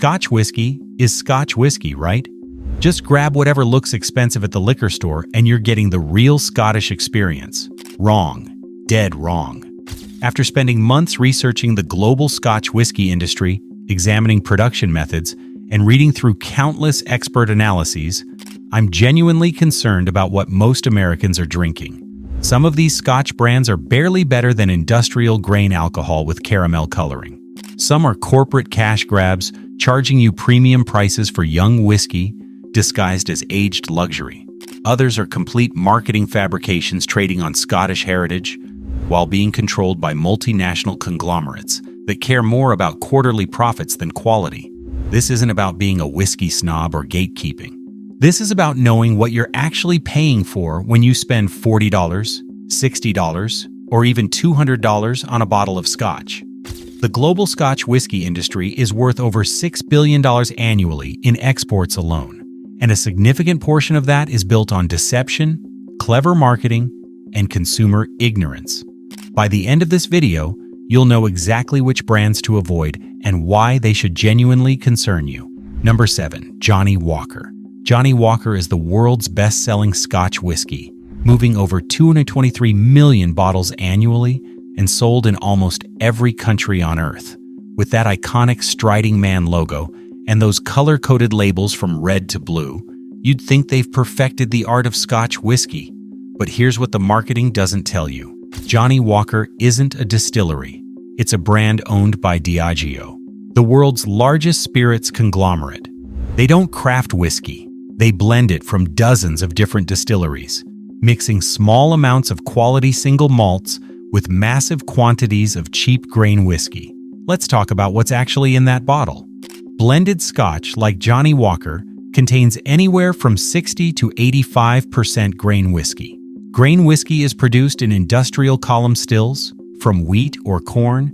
Scotch whiskey is Scotch whiskey, right? Just grab whatever looks expensive at the liquor store and you're getting the real Scottish experience. Wrong. Dead wrong. After spending months researching the global Scotch whiskey industry, examining production methods, and reading through countless expert analyses, I'm genuinely concerned about what most Americans are drinking. Some of these Scotch brands are barely better than industrial grain alcohol with caramel coloring. Some are corporate cash grabs, charging you premium prices for young whiskey, disguised as aged luxury. Others are complete marketing fabrications trading on Scottish heritage, while being controlled by multinational conglomerates that care more about quarterly profits than quality. This isn't about being a whiskey snob or gatekeeping. This is about knowing what you're actually paying for when you spend $40, $60, or even $200 on a bottle of Scotch. The global Scotch whiskey industry is worth over $6 billion annually in exports alone, and a significant portion of that is built on deception, clever marketing, and consumer ignorance. By the end of this video, you'll know exactly which brands to avoid and why they should genuinely concern you. Number 7. Johnnie Walker. Johnnie Walker is the world's best-selling Scotch whiskey, moving over 223 million bottles annually and sold in almost every country on Earth. With that iconic striding man logo and those color-coded labels from red to blue, you'd think they've perfected the art of Scotch whiskey. But here's what the marketing doesn't tell you. Johnnie Walker isn't a distillery. It's a brand owned by Diageo, the world's largest spirits conglomerate. They don't craft whiskey. They blend it from dozens of different distilleries, mixing small amounts of quality single malts with massive quantities of cheap grain whiskey. Let's talk about what's actually in that bottle. Blended Scotch, like Johnnie Walker, contains anywhere from 60 to 85% grain whiskey. Grain whiskey is produced in industrial column stills from wheat or corn,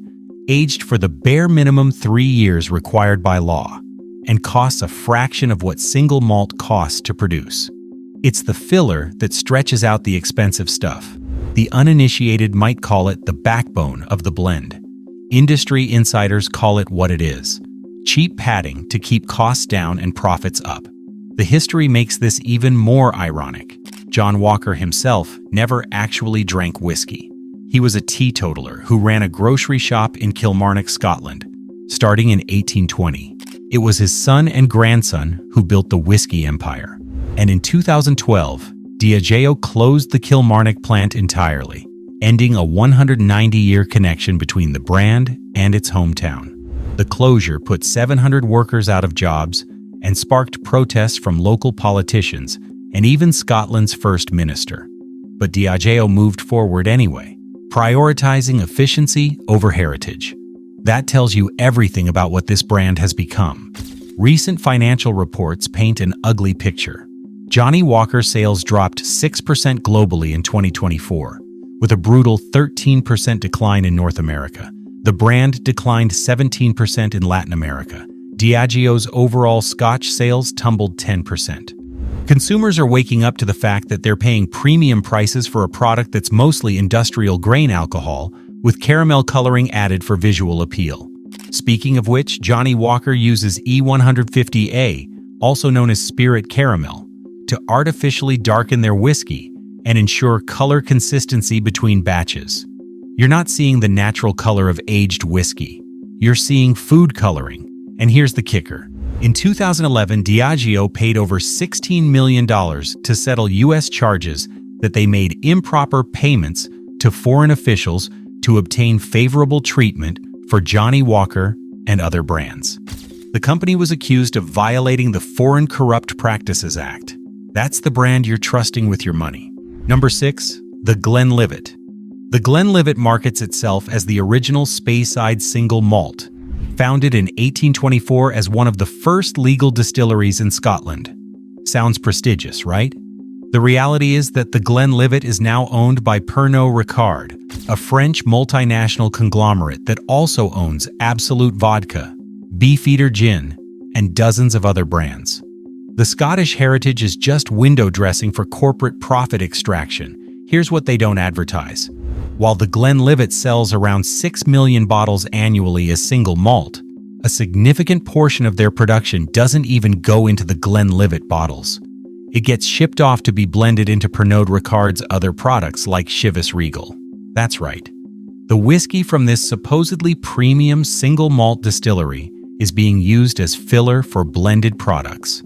aged for the bare minimum 3 years required by law, and costs a fraction of what single malt costs to produce. It's the filler that stretches out the expensive stuff. The uninitiated might call it the backbone of the blend. Industry insiders call it what it is: cheap padding to keep costs down and profits up. The history makes this even more ironic. John Walker himself never actually drank whiskey. He was a teetotaler who ran a grocery shop in Kilmarnock, Scotland, starting in 1820. It was his son and grandson who built the whiskey empire. And in 2012, Diageo closed the Kilmarnock plant entirely, ending a 190-year connection between the brand and its hometown. The closure put 700 workers out of jobs and sparked protests from local politicians and even Scotland's First Minister. But Diageo moved forward anyway, prioritizing efficiency over heritage. That tells you everything about what this brand has become. Recent financial reports paint an ugly picture. Johnnie Walker sales dropped 6% globally in 2024, with a brutal 13% decline in North America. The brand declined 17% in Latin America. Diageo's overall Scotch sales tumbled 10%. Consumers are waking up to the fact that they're paying premium prices for a product that's mostly industrial grain alcohol, with caramel coloring added for visual appeal. Speaking of which, Johnnie Walker uses E150A, also known as spirit caramel, to artificially darken their whiskey and ensure color consistency between batches. You're not seeing the natural color of aged whiskey. You're seeing food coloring. And here's the kicker. In 2011, Diageo paid over $16 million to settle U.S. charges that they made improper payments to foreign officials to obtain favorable treatment for Johnnie Walker and other brands. The company was accused of violating the Foreign Corrupt Practices Act. That's the brand you're trusting with your money. Number 6. The Glenlivet. The Glenlivet markets itself as the original Speyside single malt, founded in 1824 as one of the first legal distilleries in Scotland. Sounds prestigious, right? The reality is that the Glenlivet is now owned by Pernod Ricard, a French multinational conglomerate that also owns Absolut Vodka, Beefeater Gin, and dozens of other brands. The Scottish heritage is just window dressing for corporate profit extraction. Here's what they don't advertise. While the Glenlivet sells around 6 million bottles annually as single malt, A significant portion of their production doesn't even go into the Glenlivet bottles. It gets shipped off to be blended into Pernod Ricard's other products like Chivas Regal. That's right. The whiskey from this supposedly premium single malt distillery is being used as filler for blended products.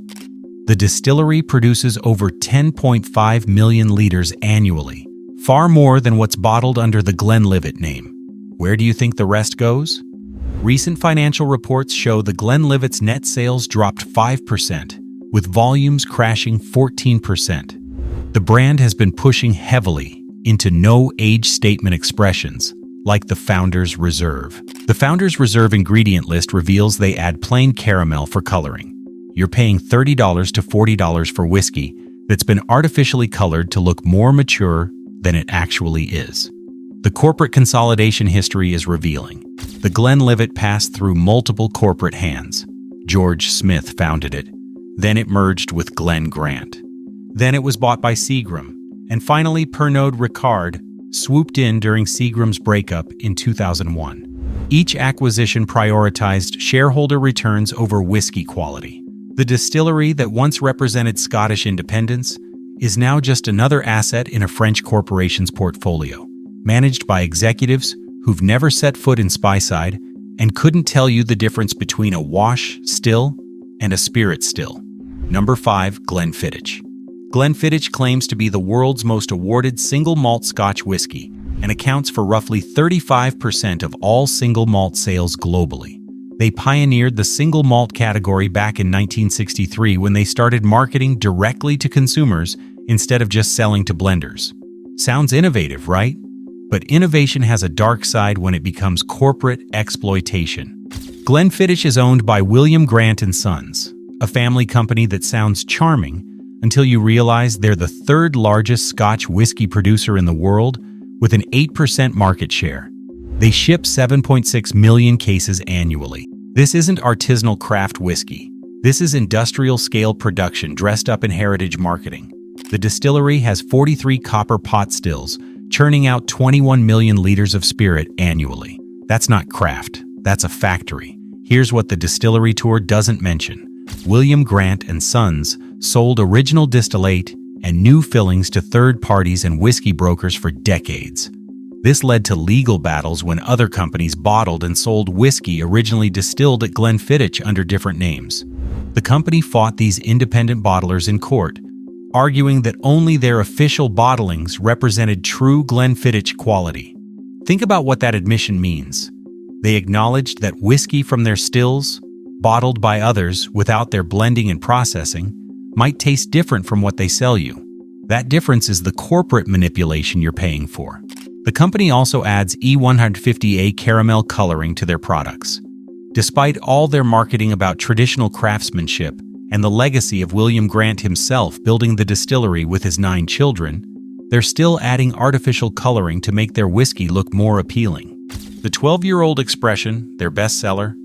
The distillery produces over 10.5 million liters annually, far more than what's bottled under the Glenlivet name. Where do you think the rest goes? Recent financial reports show the Glenlivet's net sales dropped 5%, with volumes crashing 14%. The brand has been pushing heavily into no-age statement expressions, like the Founder's Reserve. The Founder's Reserve ingredient list reveals they add plain caramel for coloring. You're paying $30 to $40 for whiskey that's been artificially colored to look more mature than it actually is. The corporate consolidation history is revealing. The Glenlivet passed through multiple corporate hands. George Smith founded it. Then it merged with Glen Grant. Then it was bought by Seagram. And finally, Pernod Ricard swooped in during Seagram's breakup in 2001. Each acquisition prioritized shareholder returns over whiskey quality. The distillery that once represented Scottish independence is now just another asset in a French corporation's portfolio, managed by executives who've never set foot in Speyside and couldn't tell you the difference between a wash still and a spirit still. Number 5. Glenfiddich. Glenfiddich claims to be the world's most awarded single malt Scotch whiskey and accounts for roughly 35% of all single malt sales globally. They pioneered the single malt category back in 1963 when they started marketing directly to consumers instead of just selling to blenders. Sounds innovative, right? But innovation has a dark side when it becomes corporate exploitation. Glenfiddich is owned by William Grant & Sons, a family company that sounds charming until you realize they're the third largest Scotch whiskey producer in the world with an 8% market share. They ship 7.6 million cases annually. This isn't artisanal craft whiskey. This is industrial-scale production dressed up in heritage marketing. The distillery has 43 copper pot stills, churning out 21 million liters of spirit annually. That's not craft. That's a factory. Here's what the distillery tour doesn't mention. William Grant & Sons sold original distillate and new fillings to third parties and whiskey brokers for decades. This led to legal battles when other companies bottled and sold whiskey originally distilled at Glenfiddich under different names. The company fought these independent bottlers in court, arguing that only their official bottlings represented true Glenfiddich quality. Think about what that admission means. They acknowledged that whiskey from their stills, bottled by others without their blending and processing, might taste different from what they sell you. That difference is the corporate manipulation you're paying for. The company also adds E150A caramel coloring to their products. Despite all their marketing about traditional craftsmanship and the legacy of William Grant himself building the distillery with his 9 children, they're still adding artificial coloring to make their whiskey look more appealing. The 12-year-old expression, their bestseller,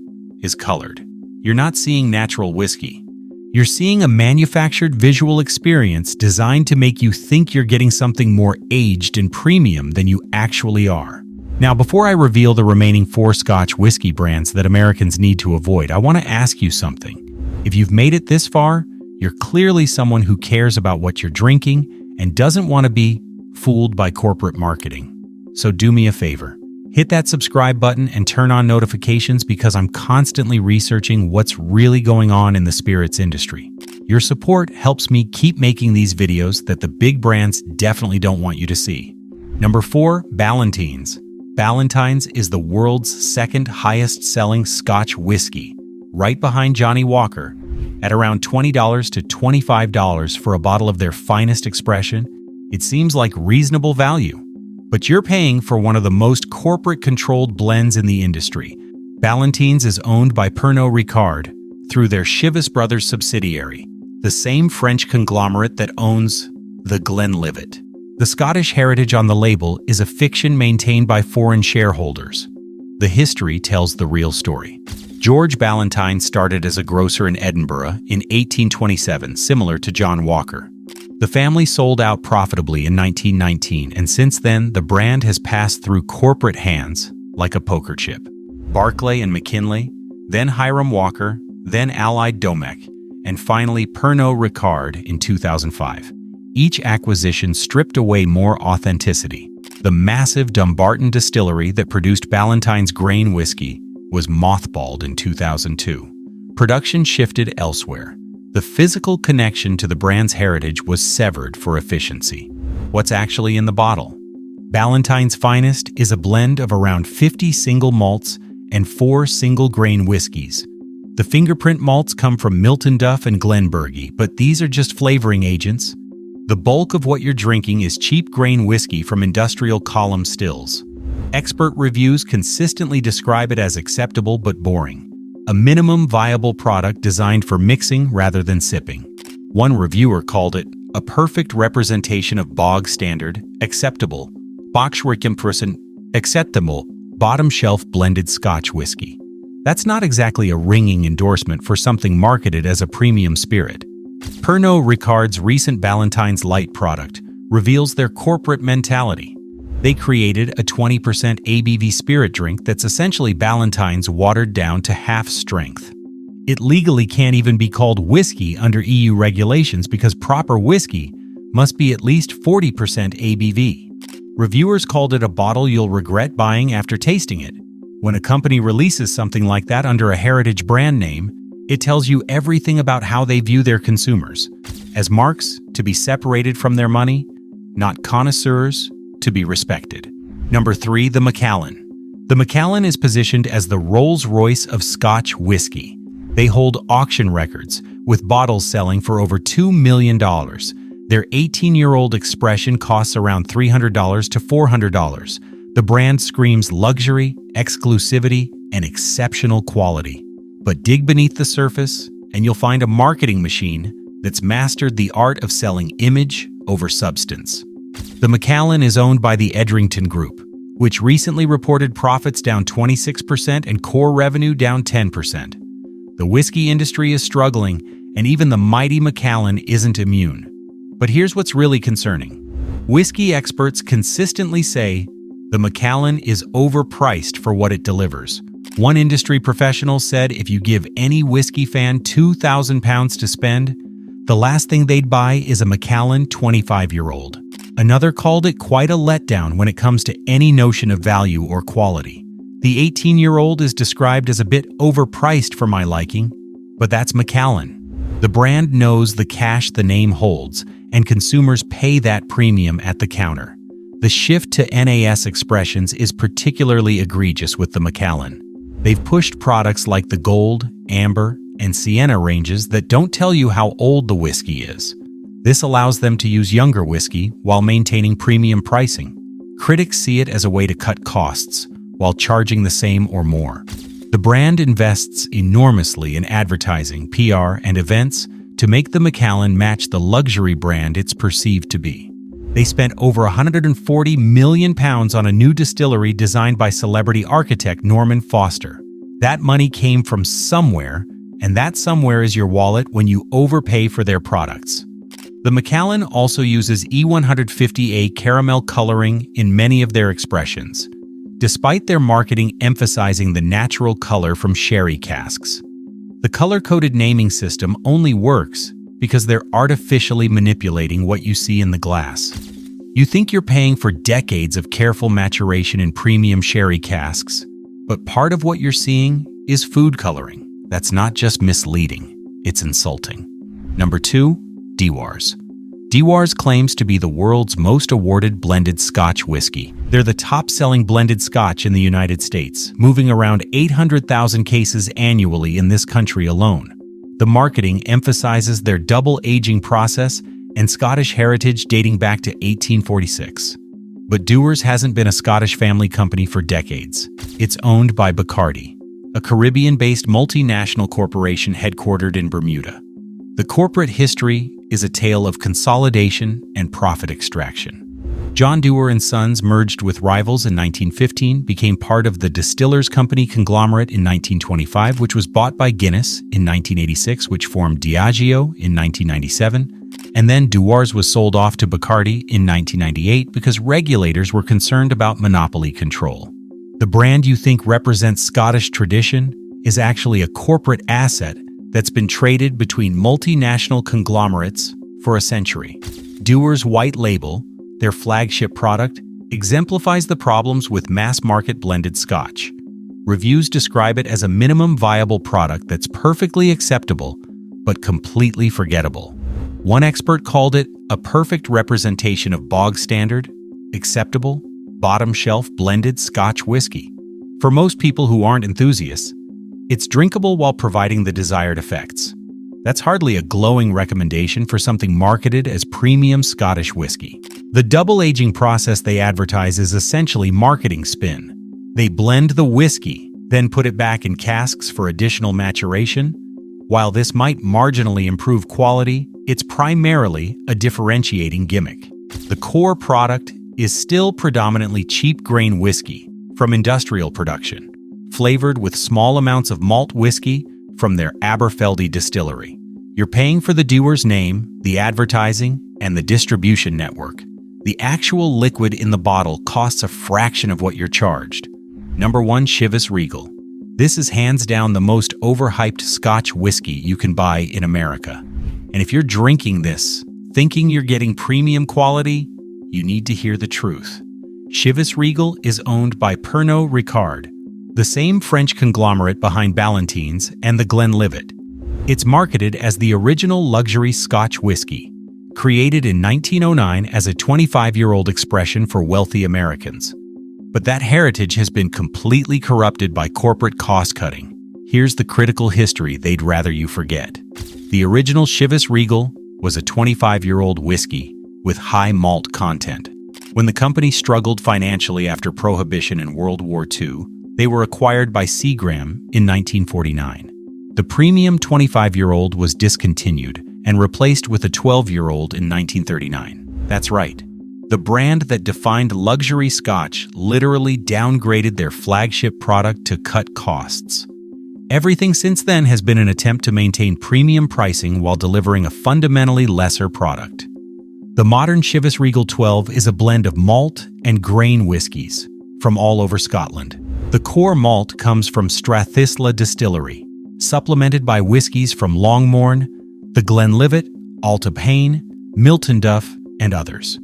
is colored. You're not seeing natural whiskey. You're seeing a manufactured visual experience designed to make you think you're getting something more aged and premium than you actually are. Now, before I reveal the remaining 4 Scotch whiskey brands that Americans need to avoid, I want to ask you something. If you've made it this far, you're clearly someone who cares about what you're drinking and doesn't want to be fooled by corporate marketing. So do me a favor. Hit that subscribe button and turn on notifications because I'm constantly researching what's really going on in the spirits industry. Your support helps me keep making these videos that the big brands definitely don't want you to see. Number 4, Ballantines. Ballantine's is the world's second highest selling Scotch whiskey, right behind Johnnie Walker, at around $20 to $25 for a bottle of their finest expression. It seems like reasonable value. But you're paying for one of the most corporate-controlled blends in the industry. Ballantines is owned by Pernod Ricard through their Chivas Brothers subsidiary, the same French conglomerate that owns the Glenlivet. The Scottish heritage on the label is a fiction maintained by foreign shareholders. The history tells the real story. George Ballantine started as a grocer in Edinburgh in 1827, similar to John Walker. The family sold out profitably in 1919, and since then, the brand has passed through corporate hands like a poker chip. Barclay and McKinley, then Hiram Walker, then Allied Domecq, and finally Pernod Ricard in 2005. Each acquisition stripped away more authenticity. The massive Dumbarton distillery that produced Ballantine's grain whiskey was mothballed in 2002. Production shifted elsewhere. The physical connection to the brand's heritage was severed for efficiency. What's actually in the bottle? Ballantine's Finest is a blend of around 50 single malts and 4 single-grain whiskeys. The fingerprint malts come from Milton Duff and Glenbergie, but these are just flavoring agents. The bulk of what you're drinking is cheap grain whiskey from industrial column stills. Expert reviews consistently describe it as acceptable but boring. A minimum viable product designed for mixing rather than sipping. One reviewer called it a perfect representation of bog standard, acceptable, Boxwerkemprussen, acceptable, bottom-shelf blended Scotch whiskey. That's not exactly a ringing endorsement for something marketed as a premium spirit. Pernod Ricard's recent Ballantine's Light product reveals their corporate mentality. They created a 20% ABV spirit drink that's essentially Ballantine's watered down to half strength. It legally can't even be called whiskey under EU regulations because proper whiskey must be at least 40% ABV. Reviewers called it a bottle you'll regret buying after tasting it. When a company releases something like that under a heritage brand name, it tells you everything about how they view their consumers. As marks to be separated from their money, not connoisseurs to be respected. Number 3, the Macallan. The Macallan is positioned as the Rolls-Royce of Scotch whiskey. They hold auction records, with bottles selling for over $2 million. Their 18-year-old expression costs around $300 to $400. The brand screams luxury, exclusivity, and exceptional quality. But dig beneath the surface, and you'll find a marketing machine that's mastered the art of selling image over substance. The Macallan is owned by the Edrington Group, which recently reported profits down 26% and core revenue down 10%. The whiskey industry is struggling, and even the mighty Macallan isn't immune. But here's what's really concerning. Whiskey experts consistently say the Macallan is overpriced for what it delivers. One industry professional said if you give any whiskey fan £2,000 to spend, the last thing they'd buy is a Macallan 25-year-old. Another called it quite a letdown when it comes to any notion of value or quality. The 18-year-old is described as a bit overpriced for my liking, but that's Macallan. The brand knows the cash the name holds, and consumers pay that premium at the counter. The shift to NAS expressions is particularly egregious with the Macallan. They've pushed products like the Gold, Amber, and Sienna ranges that don't tell you how old the whiskey is. This allows them to use younger whiskey while maintaining premium pricing. Critics see it as a way to cut costs while charging the same or more. The brand invests enormously in advertising, PR, and events to make the Macallan match the luxury brand it's perceived to be. They spent over £140 million on a new distillery designed by celebrity architect Norman Foster. That money came from somewhere, and that somewhere is your wallet when you overpay for their products. The Macallan also uses E150A caramel coloring in many of their expressions, despite their marketing emphasizing the natural color from sherry casks. The color-coded naming system only works because they're artificially manipulating what you see in the glass. You think you're paying for decades of careful maturation in premium sherry casks, but part of what you're seeing is food coloring. That's not just misleading, it's insulting. Number 2, Dewar's. Dewar's claims to be the world's most awarded blended Scotch whiskey. They're the top-selling blended Scotch in the United States, moving around 800,000 cases annually in this country alone. The marketing emphasizes their double aging process and Scottish heritage dating back to 1846. But Dewar's hasn't been a Scottish family company for decades. It's owned by Bacardi, a Caribbean-based multinational corporation headquartered in Bermuda. The corporate history is a tale of consolidation and profit extraction. John Dewar and Sons merged with rivals in 1915, became part of the Distillers Company conglomerate in 1925, which was bought by Guinness in 1986, which formed Diageo in 1997, and then Dewar's was sold off to Bacardi in 1998 because regulators were concerned about monopoly control. The brand you think represents Scottish tradition is actually a corporate asset that's been traded between multinational conglomerates for a century. Dewar's White Label, their flagship product, exemplifies the problems with mass-market blended Scotch. Reviews describe it as a minimum viable product that's perfectly acceptable, but completely forgettable. One expert called it a perfect representation of bog-standard, acceptable, bottom-shelf blended Scotch whiskey. For most people who aren't enthusiasts, it's drinkable while providing the desired effects. That's hardly a glowing recommendation for something marketed as premium Scottish whiskey. The double aging process they advertise is essentially marketing spin. They blend the whiskey, then put it back in casks for additional maturation. While this might marginally improve quality, it's primarily a differentiating gimmick. The core product is still predominantly cheap grain whiskey from industrial production, flavored with small amounts of malt whiskey from their Aberfeldy distillery. You're paying for the Dewar's name, the advertising, and the distribution network. The actual liquid in the bottle costs a fraction of what you're charged. Number 1, Chivas Regal. This is hands down the most overhyped Scotch whiskey you can buy in America. And if you're drinking this, thinking you're getting premium quality, you need to hear the truth. Chivas Regal is owned by Pernod Ricard, the same French conglomerate behind Ballantines and the Glenlivet. It's marketed as the original luxury Scotch whiskey, created in 1909 as a 25-year-old expression for wealthy Americans. But that heritage has been completely corrupted by corporate cost-cutting. Here's the critical history they'd rather you forget. The original Chivas Regal was a 25-year-old whiskey with high malt content. When the company struggled financially after Prohibition in World War II, they were acquired by Seagram in 1949. The premium 25-year-old was discontinued and replaced with a 12-year-old in 1939. That's right. The brand that defined luxury Scotch literally downgraded their flagship product to cut costs. Everything since then has been an attempt to maintain premium pricing while delivering a fundamentally lesser product. The modern Chivas Regal 12 is a blend of malt and grain whiskies from all over Scotland. The core malt comes from Strathisla Distillery, supplemented by whiskies from Longmorn, the Glenlivet, Alta Payne, Milton Duff, and others.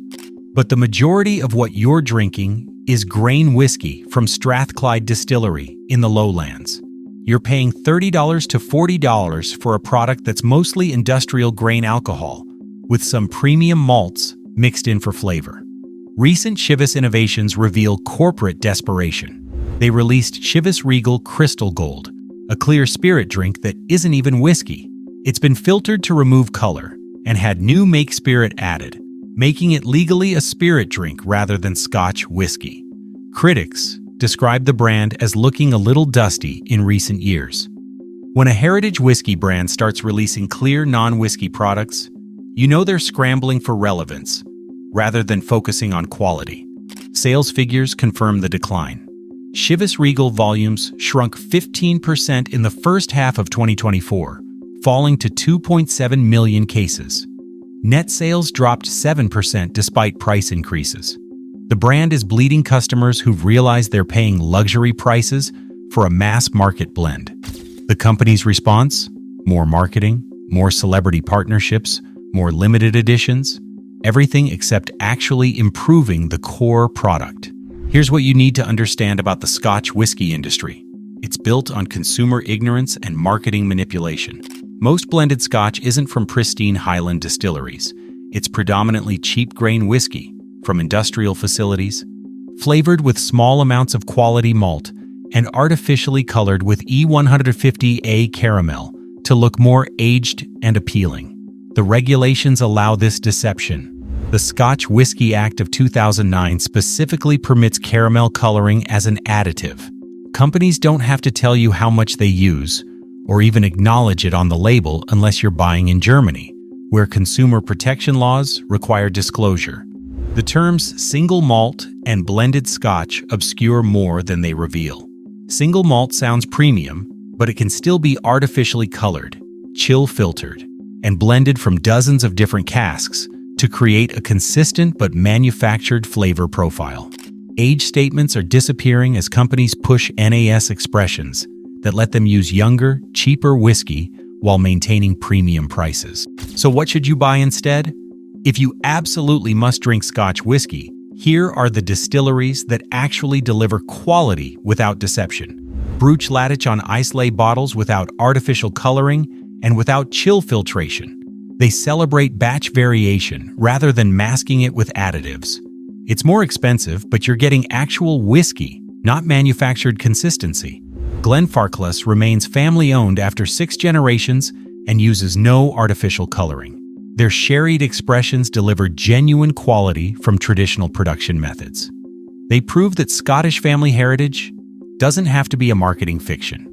But the majority of what you're drinking is grain whiskey from Strathclyde Distillery in the Lowlands. You're paying $30 to $40 for a product that's mostly industrial grain alcohol, with some premium malts mixed in for flavor. Recent Chivas innovations reveal corporate desperation. They released Chivas Regal Crystal Gold, a clear spirit drink that isn't even whiskey. It's been filtered to remove color and had new make spirit added, making it legally a spirit drink rather than Scotch whiskey. Critics describe the brand as looking a little dusty in recent years. When a heritage whiskey brand starts releasing clear non-whiskey products, you know they're scrambling for relevance rather than focusing on quality. Sales figures confirm the decline. Chivas Regal volumes shrunk 15% in the first half of 2024, falling to 2.7 million cases. Net sales dropped 7% despite price increases. The brand is bleeding customers who've realized they're paying luxury prices for a mass-market blend. The company's response? More marketing, more celebrity partnerships, more limited editions, everything except actually improving the core product. Here's what you need to understand about the Scotch whiskey industry. It's built on consumer ignorance and marketing manipulation. Most blended Scotch isn't from pristine Highland distilleries. It's predominantly cheap grain whiskey from industrial facilities, flavored with small amounts of quality malt and artificially colored with E150A caramel to look more aged and appealing. The regulations allow this deception. The Scotch Whisky Act of 2009 specifically permits caramel coloring as an additive. Companies don't have to tell you how much they use, or even acknowledge it on the label unless you're buying in Germany, where consumer protection laws require disclosure. The terms single malt and blended Scotch obscure more than they reveal. Single malt sounds premium, but it can still be artificially colored, chill-filtered, and blended from dozens of different casks to create a consistent but manufactured flavor profile. Age statements are disappearing as companies push NAS expressions that let them use younger, cheaper whiskey while maintaining premium prices. So what should you buy instead? If you absolutely must drink Scotch whiskey, here are the distilleries that actually deliver quality without deception. Bruichladdich on Islay bottles without artificial coloring and without chill filtration. They celebrate batch variation rather than masking it with additives. It's more expensive, but you're getting actual whiskey, not manufactured consistency. Glenfarclas remains family-owned after 6 generations and uses no artificial coloring. Their sherried expressions deliver genuine quality from traditional production methods. They prove that Scottish family heritage doesn't have to be a marketing fiction.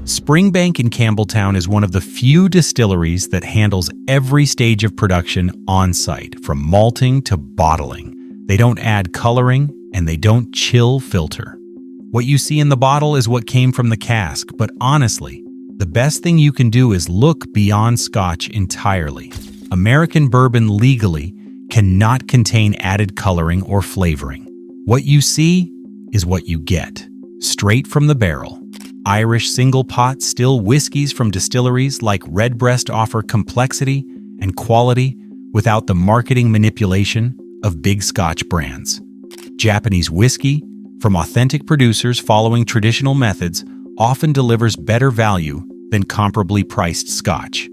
Springbank in Campbelltown is one of the few distilleries that handles every stage of production on-site, from malting to bottling. They don't add coloring, and they don't chill filter. What you see in the bottle is what came from the cask, but honestly, the best thing you can do is look beyond Scotch entirely. American bourbon legally cannot contain added coloring or flavoring. What you see is what you get, straight from the barrel. Irish single-pot still whiskeys from distilleries like Redbreast offer complexity and quality without the marketing manipulation of big Scotch brands. Japanese whiskey from authentic producers following traditional methods often delivers better value than comparably priced Scotch.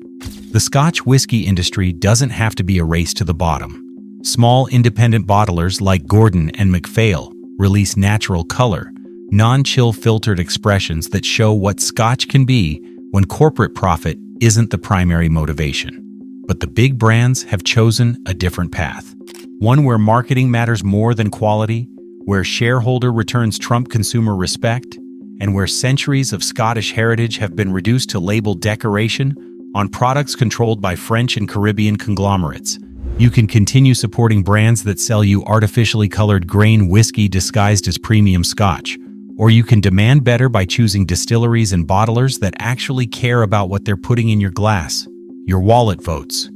The Scotch whiskey industry doesn't have to be a race to the bottom. Small independent bottlers like Gordon and MacPhail release natural color, non-chill filtered expressions that show what Scotch can be when corporate profit isn't the primary motivation. But the big brands have chosen a different path. One where marketing matters more than quality, where shareholder returns trump consumer respect, and where centuries of Scottish heritage have been reduced to label decoration on products controlled by French and Caribbean conglomerates. You can continue supporting brands that sell you artificially colored grain whiskey disguised as premium Scotch, or you can demand better by choosing distilleries and bottlers that actually care about what they're putting in your glass. Your wallet votes.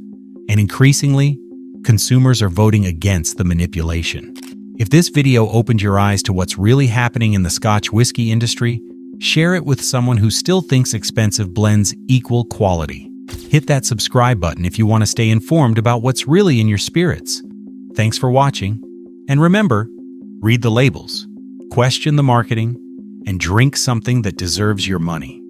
And increasingly, consumers are voting against the manipulation. If this video opened your eyes to what's really happening in the Scotch whiskey industry, share it with someone who still thinks expensive blends equal quality. Hit that subscribe button if you want to stay informed about what's really in your spirits. Thanks for watching, and remember, read the labels, question the marketing, and drink something that deserves your money.